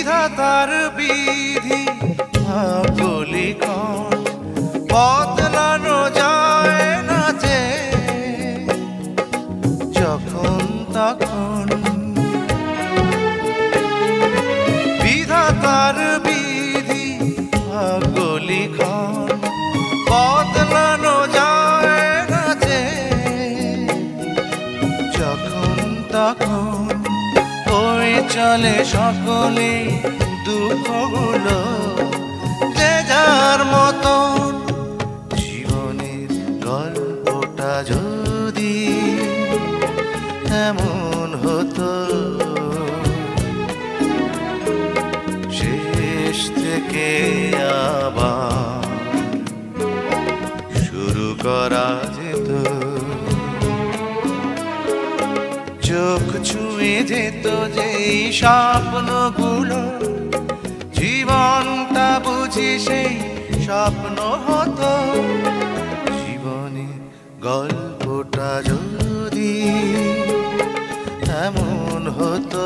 বিধাতার বিধি ভাগ্যলিখন বদলানো যায় না যে যখন তখন। বিধাতার বিধি ভাগ্যলিখন বদলানো যায় না যে যখন তখন। ওই চলে সকলে দুঃখগুলো যে যার মতন। জীবনের গল্পটা যদি এমন হতো শেষ থেকে আবার শুরু করা যেত, চোখ ছুঁয়ে যেত যেই স্বপ্নগুলো, জীবনটা বুঝি সেই স্বপ্ন হতো। জীবনের গল্পটা যদি এমন হতো।